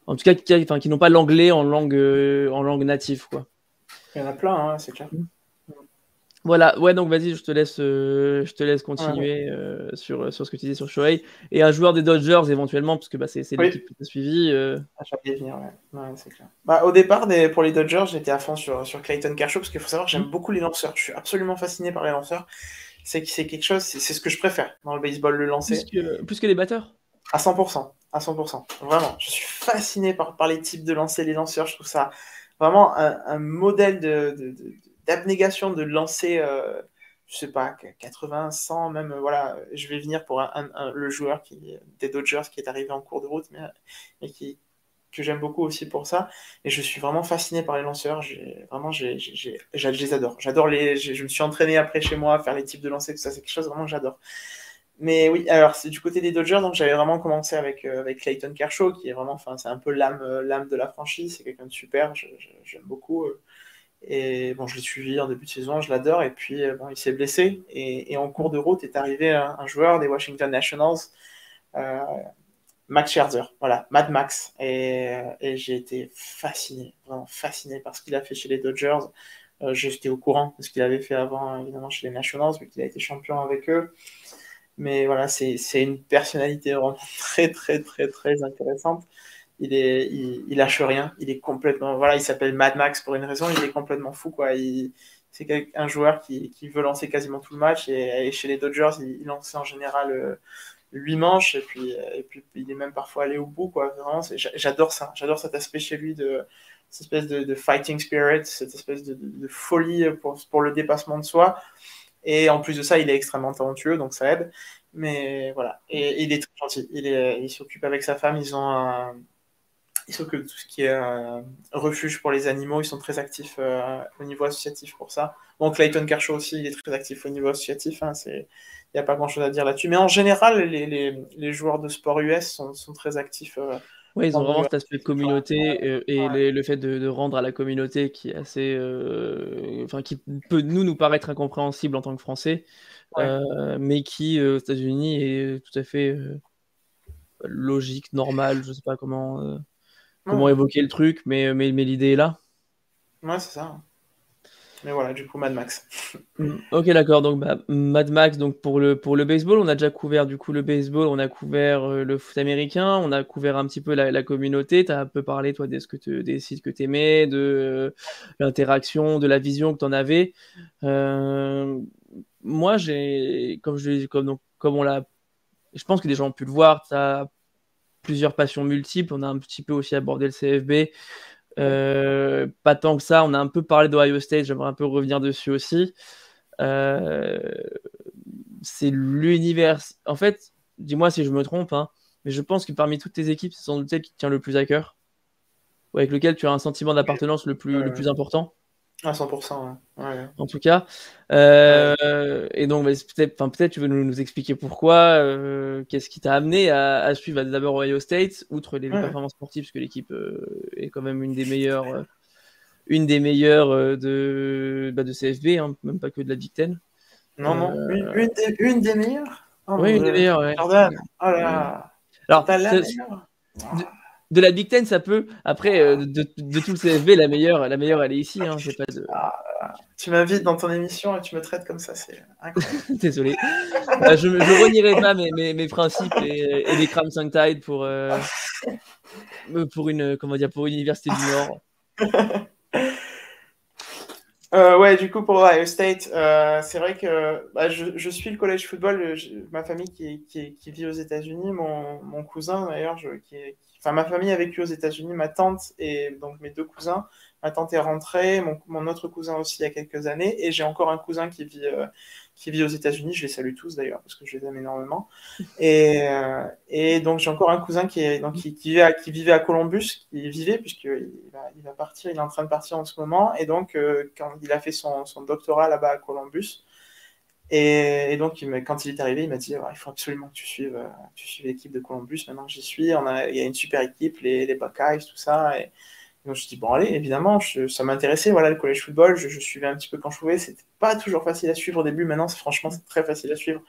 en tout cas, qui n'ont pas l'anglais en langue native, quoi. Il y en a plein, hein, c'est clair. Voilà, ouais, donc vas-y, je te laisse Ouais. continuer sur ce que tu disais sur Shohei. Et un joueur des Dodgers éventuellement, parce que c'est l'équipe Oui, que tu as suivie. j'allais y venir, ouais. Ouais, c'est clair. Bah, au départ, pour les Dodgers, j'étais à fond sur Clayton Kershaw, parce qu'il faut savoir que j'aime beaucoup les lanceurs. Je suis absolument fasciné par les lanceurs. C'est quelque chose, c'est ce que je préfère dans le baseball, le lancer. Plus que les batteurs. À 100%, à 100%. Vraiment, je suis fasciné par les types de lancers, les lanceurs. Je trouve ça vraiment un modèle d'abnégation de lancer, je sais pas, 80, 100, même, voilà. Je vais venir pour le joueur des Dodgers qui est arrivé en cours de route, mais que j'aime beaucoup aussi pour ça. Et je suis vraiment fasciné par les lanceurs. Vraiment, je les adore. Je me suis entraîné après chez moi à faire les types de lancers, tout ça. C'est quelque chose vraiment que j'adore. Mais oui, alors c'est du côté des Dodgers, donc j'avais vraiment commencé avec Clayton Kershaw, qui est vraiment, enfin, c'est un peu l'âme de la franchise, c'est quelqu'un de super, j'aime beaucoup. Et bon, je l'ai suivi en début de saison, je l'adore, et puis bon, il s'est blessé, et en cours de route est arrivé un joueur des Washington Nationals, euh, Max Scherzer, voilà, Mad Max, et j'ai été fasciné, vraiment fasciné par ce qu'il a fait chez les Dodgers. J'étais au courant de ce qu'il avait fait avant, évidemment, chez les Nationals, vu qu'il a été champion avec eux. Mais voilà, c'est une personnalité vraiment très, très, très, très intéressante. Il lâche rien. Il est complètement. Voilà, il s'appelle Mad Max pour une raison. Il est complètement fou, quoi. C'est un joueur qui veut lancer quasiment tout le match. Et chez les Dodgers, il lançait en général 8 manches. Et puis, il est même parfois allé au bout, quoi. Vraiment, j'adore ça. J'adore cet aspect chez lui cette espèce de fighting spirit, cette espèce de folie pour le dépassement de soi. Et en plus de ça, il est extrêmement talentueux, donc ça aide. Mais voilà. Et il est très gentil. Il s'occupe avec sa femme. Ils s'occupent de tout ce qui est refuge pour les animaux. Ils sont très actifs au niveau associatif pour ça. Bon, Clayton Kershaw aussi, il est très actif au niveau associatif. Hein, il n'y a pas grand-chose à dire là-dessus. Mais en général, les joueurs de sport US sont très actifs Ouais, ils dans ont le vraiment milieu cet aspect de associatif. communauté, et Ouais, le fait de rendre à la communauté qui est assez, enfin qui peut nous paraître incompréhensible en tant que Français, ouais. mais qui aux États-Unis est tout à fait logique, normal. Je sais pas comment Ouais, évoquer le truc, mais l'idée est là. ouais, c'est ça. Mais voilà, du coup, Mad Max. Ok, d'accord. Donc, Mad Max, donc pour le baseball, on a déjà couvert du coup le baseball, on a couvert le foot américain, on a couvert un petit peu la communauté. Tu as un peu parlé, toi, des sites que tu aimais, de l'interaction, de la vision que tu en avais. Moi, comme on l'a, je pense que des gens ont pu le voir, tu as plusieurs passions multiples. On a un petit peu aussi abordé le CFB. Pas tant que ça, on a un peu parlé d'Ohio State, j'aimerais un peu revenir dessus aussi. Euh, c'est l'univers. En fait, dis-moi si je me trompe, hein, mais je pense que parmi toutes tes équipes, c'est sans doute celle qui te tient le plus à cœur, ou avec lequel tu as un sentiment d'appartenance le plus important, À 100%. Ouais. en tout cas. Ouais. Et donc, peut-être tu veux nous expliquer pourquoi, qu'est-ce qui t'a amené à suivre d'abord Ohio State, outre les Ouais. performances sportives, parce que l'équipe est quand même une des meilleures de CFB, hein, même pas que de la Big Ten. Non, non. Euh, Une des meilleures? Oh Oui, mon une des Dieu. meilleures, ouais. Jordan. Oh là Ouais. là. Alors, C'est la meilleure. de la Big Ten, ça peut. Après, de tout le CFB, la meilleure, elle est ici. Hein, j'ai pas de. Tu m'invites dans ton émission et tu me traites comme ça, c'est incroyable. Désolé. Je renierai pas mes principes et mes Crimson Tide pour comment dire, pour une université du Nord. Ouais, du coup, pour Ohio State, c'est vrai que je suis le college football. Ma famille qui vit aux États-Unis, mon cousin d'ailleurs, enfin, ma famille a vécu aux États-Unis, ma tante et donc mes deux cousins. Ma tante est rentrée, mon autre cousin aussi il y a quelques années, et j'ai encore un cousin qui vit aux États-Unis. Je les salue tous d'ailleurs, parce que je les aime énormément. Et donc j'ai encore un cousin qui vivait à Columbus, qui vivait, il va partir, il est en train de partir en ce moment, et donc quand il a fait son doctorat là-bas à Columbus, et donc quand il est arrivé, il m'a dit il faut absolument que tu suives l'équipe de Columbus, maintenant que j'y suis, il y a une super équipe, les Buckeyes, tout ça, et donc je dis bon allez, évidemment, ça m'intéressait, voilà, le college football, je suivais un petit peu quand je pouvais, c'était pas toujours facile à suivre au début, maintenant franchement c'est très facile à suivre,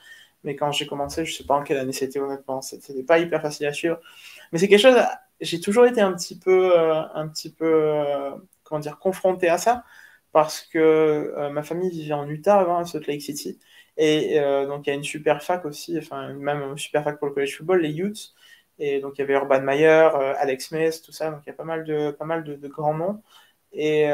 mais quand j'ai commencé, je sais pas en quelle année c'était honnêtement, c'était pas hyper facile à suivre, mais c'est quelque chose, j'ai toujours été comment dire, confronté à ça, parce que ma famille vivait en Utah avant, à Salt Lake City, et donc il y a une super fac aussi, enfin même une super fac pour le college football, les Utes, et donc il y avait Urban Meyer, Alex Smith, tout ça, donc il y a pas mal de grands noms. Et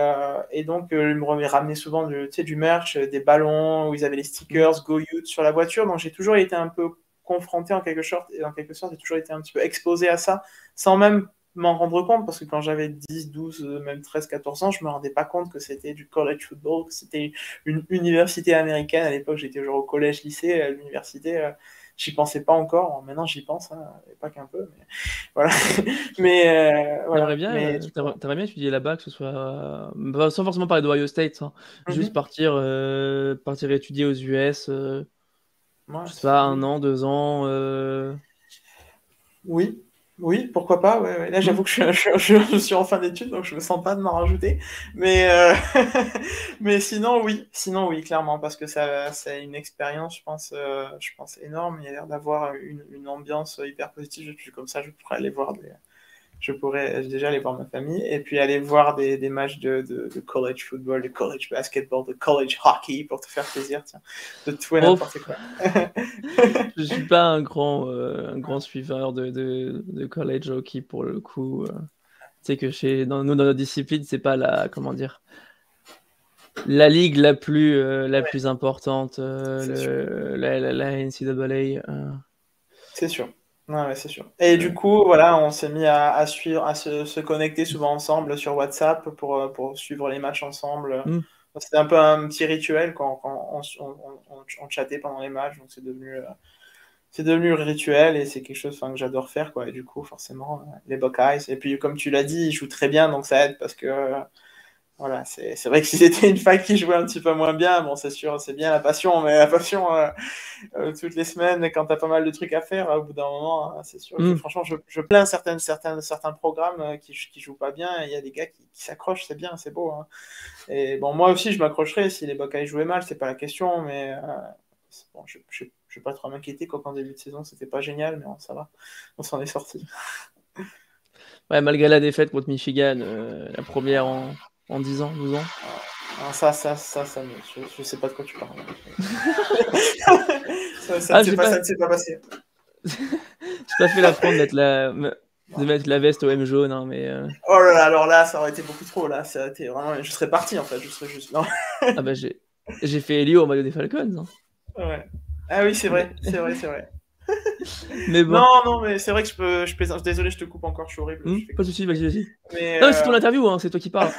donc, ils me ramenaient souvent du merch, des ballons, où ils avaient les stickers Go Youth sur la voiture. Donc, j'ai toujours été un peu confronté en quelque sorte, j'ai toujours été un petit peu exposé à ça, sans même m'en rendre compte, parce que quand j'avais 10, 12, même 13, 14 ans, je me rendais pas compte que c'était du college football, que c'était une université américaine. À l'époque, j'étais genre au collège, lycée, à l'université, j'y pensais pas encore. Maintenant, j'y pense, hein, et pas qu'un peu, mais voilà. Mais T'aimerais voilà. bien, Mais t'aimerais bien étudier là-bas, que ce soit sans forcément parler d'Ohio State, hein, juste Mhm. partir étudier aux US, Ouais, je sais pas, un oui. an, 2 ans. Oui, oui, pourquoi pas. Ouais, ouais. Là, Hmm. j'avoue que je suis en fin d'études, donc je me sens pas de m'en rajouter. Mais, mais sinon, oui, clairement, parce que ça, c'est une expérience, je pense énorme. Il y a l'air d'avoir une ambiance hyper positive. Et puis comme ça, je pourrais déjà aller voir ma famille et puis aller voir des matchs de college football, de college basketball, de college hockey pour te faire plaisir, tiens, de tout et Oh, n'importe quoi. je suis pas un grand suiveur de college hockey pour le coup. Tu sais que nous, dans notre discipline, c'est pas comment dire, la ligue la plus importante, C'est sûr. la NCAA. C'est sûr. Ouais, ouais, c'est sûr. Et du Ouais. coup, voilà, on s'est mis à suivre, à se connecter souvent ensemble sur WhatsApp pour suivre les matchs ensemble. Hmm. C'était un peu un petit rituel quand on chattait pendant les matchs, donc c'est devenu rituel et c'est quelque chose enfin, que j'adore faire, quoi. Et du coup, forcément, les Buckeyes. Et puis, comme tu l'as dit, ils jouent très bien, donc ça aide parce que voilà, c'est vrai que si c'était une fac qui jouait un petit peu moins bien, bon, c'est sûr, c'est bien la passion, mais la passion, toutes les semaines, quand tu as pas mal de trucs à faire, au bout d'un moment, c'est sûr que Hmm. franchement, je plains certains programmes qui jouent pas bien. Il y a des gars qui s'accrochent, c'est bien, c'est beau, hein. Et bon, moi aussi, je m'accrocherais si les Buckeyes jouaient mal, c'est pas la question, mais bon, je vais pas trop m'inquiéter quand en début de saison, c'était pas génial, mais bon, ça va, on s'en est sorti. Ouais, malgré la défaite contre Michigan, la première en 10 ans, 12 ans. Alors je sais pas de quoi tu parles. Ah, Ça ne s'est pas passé. j'ai pas fait l'affront de mettre la veste au M jaune, hein, mais Oh là là, alors là, ça aurait été beaucoup trop. Là, ça aurait été vraiment. Je serais parti en fait. Je serais juste. Non. ah bah j'ai fait Elio au maillot des Falcons. Hein. Ouais. Ah oui, c'est vrai, c'est vrai, c'est vrai. Mais bon, Non, non, mais c'est vrai que je plaisante. Désolé, je te coupe encore, je suis horrible. Je fais pas de comme soucis, ça. vas-y. Mais, Non, mais c'est ton interview, hein, c'est toi qui parles.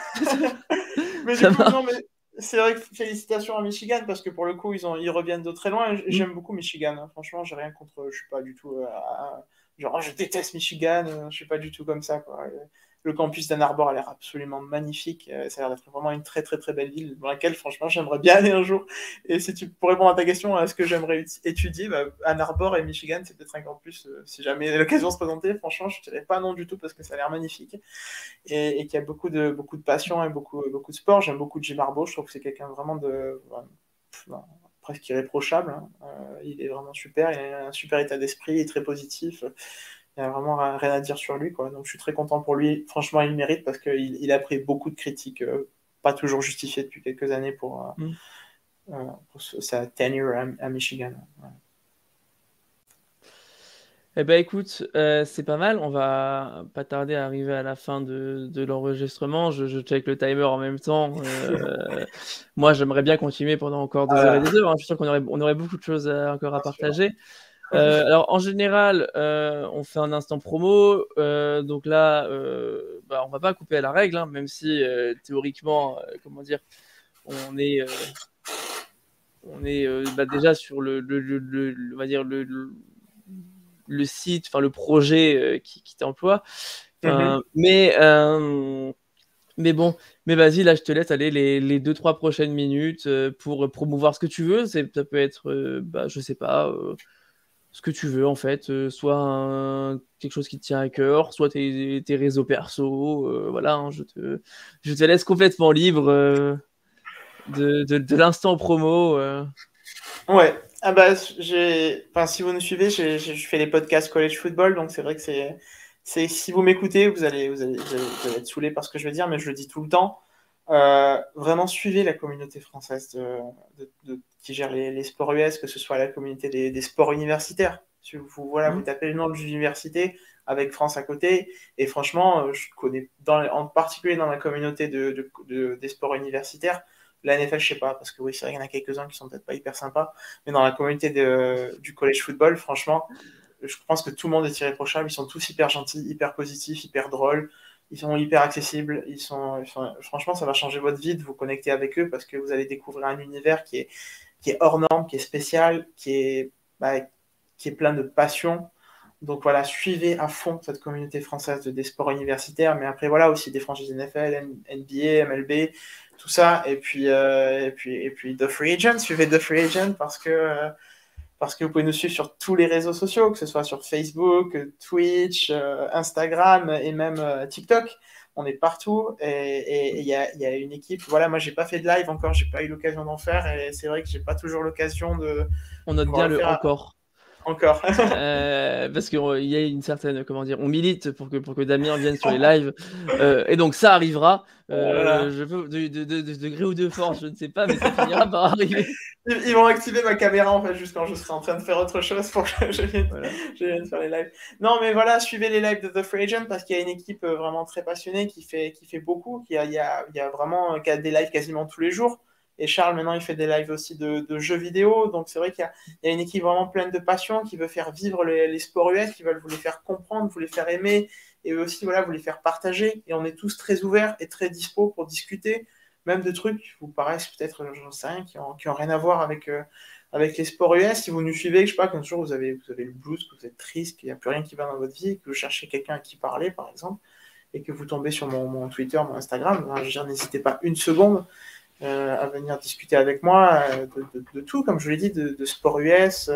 mais du Ça coup, va. non, mais c'est vrai que félicitations à Michigan parce que pour le coup, ils reviennent de très loin. J'aime beaucoup Michigan. Hein. Franchement, j'ai rien contre. Je suis pas du tout. Genre, oh, je déteste Michigan. Je suis pas du tout comme ça, quoi. Le campus d'Ann Arbor a l'air absolument magnifique. Ça a l'air d'être vraiment une très très très belle ville dans laquelle, franchement, j'aimerais bien aller un jour. Et si tu pour répondre à ta question, à ce que j'aimerais étudier, bah, Ann Arbor et Michigan, c'est peut-être un campus. Si jamais l'occasion se présentait, franchement, je dirais pas non du tout parce que ça a l'air magnifique et qui a beaucoup de passion et beaucoup de sport. J'aime beaucoup Jim Harbaugh. Je trouve que c'est quelqu'un vraiment presque irréprochable. Hein. Il est vraiment super. Il a un super état d'esprit, il est très positif. Il n'y a vraiment rien à dire sur lui, quoi. Donc je suis très content pour lui. Franchement, il mérite parce qu'il a pris beaucoup de critiques, pas toujours justifiées depuis quelques années pour sa tenure à Michigan. Ouais. Eh ben écoute, c'est pas mal. On va pas tarder à arriver à la fin de l'enregistrement. Je check le timer en même temps. Moi, j'aimerais bien continuer pendant encore des heures et des heures. Hein. Je suis sûr on aurait beaucoup de choses encore à partager. Alors en général, on fait un instant promo. Donc là, bah, on va pas couper à la règle, hein, même si théoriquement, comment dire, on est bah, déjà sur on va dire le site, enfin le projet qui t'emploie. Mais bon, mais vas-y, là je te laisse aller les 2-3 prochaines minutes pour promouvoir ce que tu veux. Ça peut être, bah, je sais pas, ce que tu veux en fait, soit quelque chose qui te tient à cœur, soit tes réseaux perso, voilà, hein, je te laisse complètement libre de l'instant promo. Ouais. Ah bah, enfin, si vous nous suivez, je fais les podcasts College Football, donc c'est vrai que si vous m'écoutez, vous allez être saoulé par ce que je vais dire, mais je le dis tout le temps. Vraiment, suivez la communauté française qui gère les sports US, que ce soit la communauté des sports universitaires. Si vous tapez le nom de l'université avec France à côté, et franchement, je connais, en particulier dans la communauté des sports universitaires, la NFL, je sais pas, parce que oui, c'est vrai qu'il y en a quelques-uns qui sont peut-être pas hyper sympas, mais dans la communauté du college football, franchement, je pense que tout le monde est irréprochable. Ils sont tous hyper gentils, hyper positifs, hyper drôles. Ils sont hyper accessibles. Franchement, ça va changer votre vie de vous connecter avec eux parce que vous allez découvrir un univers qui est hors norme, qui est spécial, qui est plein de passion. Donc voilà, suivez à fond cette communauté française des sports universitaires, mais après voilà aussi des franchises NFL, NBA, MLB, tout ça, et puis The Free Agent, suivez The Free Agent parce que vous pouvez nous suivre sur tous les réseaux sociaux, que ce soit sur Facebook, Twitch, Instagram et même TikTok. On est partout et il y a une équipe. Voilà, moi j'ai pas fait de live encore, j'ai pas eu l'occasion d'en faire et c'est vrai que j'ai pas toujours l'occasion de On note pouvoir bien le le faire encore. encore. Parce qu'il y a une certaine, comment dire, on milite pour que Damien vienne sur les lives. Et donc ça arrivera. Voilà. Je veux de gré ou de force, je ne sais pas, mais ça finira par arriver. Ils vont activer ma caméra en fait juste quand je serai en train de faire autre chose pour que je Voilà. vienne faire les lives. Non mais voilà, suivez les lives de The Free Agent parce qu'il y a une équipe vraiment très passionnée qui fait beaucoup, il y a vraiment des lives quasiment tous les jours. Et Charles maintenant il fait des lives aussi de jeux vidéo, donc c'est vrai qu'il y a une équipe vraiment pleine de passion qui veut faire vivre les sports US, qui veulent vous les faire comprendre, vous les faire aimer et aussi voilà vous les faire partager. Et on est tous très ouverts et très dispo pour discuter même de trucs qui vous paraissent peut-être, j'en sais rien, qui ont rien à voir avec les sports US. Si vous nous suivez, je sais pas, qu'un jour vous avez le blues, que vous êtes triste, qu'il n'y a plus rien qui va dans votre vie, que vous cherchez quelqu'un à qui parler, par exemple, et que vous tombez sur mon Twitter, mon Instagram, n'hésitez pas une seconde à venir discuter avec moi de tout, comme je vous l'ai dit, de sport US,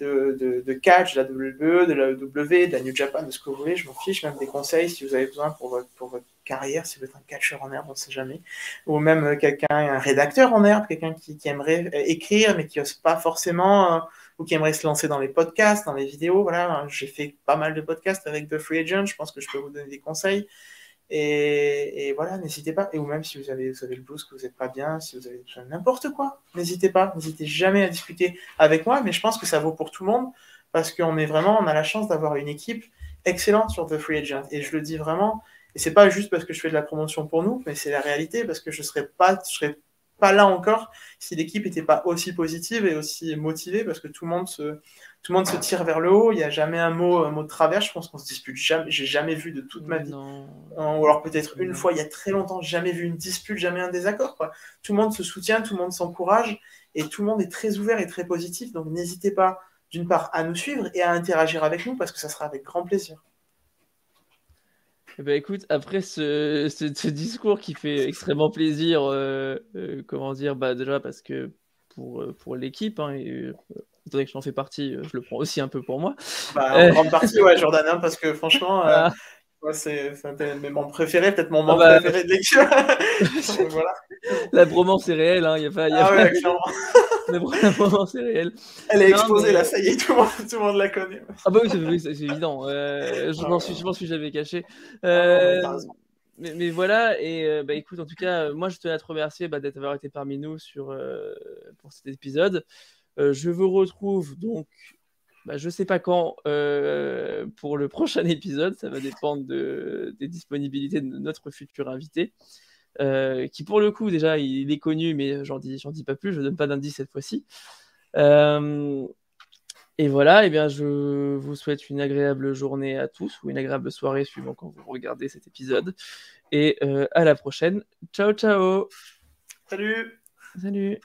de catch, de la WWE, de la EW, de la New Japan, de ce que vous voulez, je m'en fiche, même des conseils si vous avez besoin pour votre carrière, si vous êtes un catcheur en herbe, on ne sait jamais, ou même un rédacteur en herbe, quelqu'un qui aimerait écrire mais qui n'ose pas forcément, ou qui aimerait se lancer dans les podcasts, dans les vidéos, voilà, j'ai fait pas mal de podcasts avec The Free Agent, je pense que je peux vous donner des conseils, Et voilà, n'hésitez pas. Et ou même si vous avez le blues, que vous n'êtes pas bien, si vous avez n'importe quoi, n'hésitez pas. N'hésitez jamais à discuter avec moi, mais je pense que ça vaut pour tout le monde, parce qu'on on a la chance d'avoir une équipe excellente sur The Free Agent. Et je le dis vraiment, et c'est pas juste parce que je fais de la promotion pour nous, mais c'est la réalité, parce que je serais pas là encore si l'équipe n'était pas aussi positive et aussi motivée, parce que tout le monde se tire vers le haut, il n'y a jamais un mot de travers, je pense qu'on se dispute jamais, j'ai jamais vu de toute ma vie. Non. Ou alors peut-être une fois, il y a très longtemps, jamais vu une dispute, jamais un désaccord, quoi. Tout le monde se soutient, tout le monde s'encourage, et tout le monde est très ouvert et très positif, donc n'hésitez pas, d'une part, à nous suivre et à interagir avec nous, parce que ça sera avec grand plaisir. Eh ben, écoute, après ce discours qui fait extrêmement plaisir, comment dire, bah déjà parce que pour l'équipe, hein, étant donné que j'en fais partie, je le prends aussi un peu pour moi. Bah, en grande partie, ouais, Jordan, hein, parce que franchement, Ah, ouais, c'est mes membres préférés, peut-être mon ah membre bah, préféré de l'équipe. Voilà. la bromance est réelle, hein, y a pas, Ah pas... ouais, clairement. La bromance est réelle. Elle est Non, exposée, mais... là, ça y est, tout le monde la connaît. Ah bah oui, c'est évident. Je pense que j'avais caché. Ah non, mais t'as raison. Mais voilà, et bah écoute, en tout cas, moi je tenais à te remercier d'avoir été parmi nous pour cet épisode. Je vous retrouve donc, bah, je sais pas quand, pour le prochain épisode. Ça va dépendre des disponibilités de notre futur invité, qui pour le coup, déjà, il est connu, mais j'en dis pas plus, je donne pas d'indice cette fois-ci. Et voilà, et bien je vous souhaite une agréable journée à tous, ou une agréable soirée suivant quand vous regardez cet épisode. Et à la prochaine. Ciao, ciao. Salut! Salut.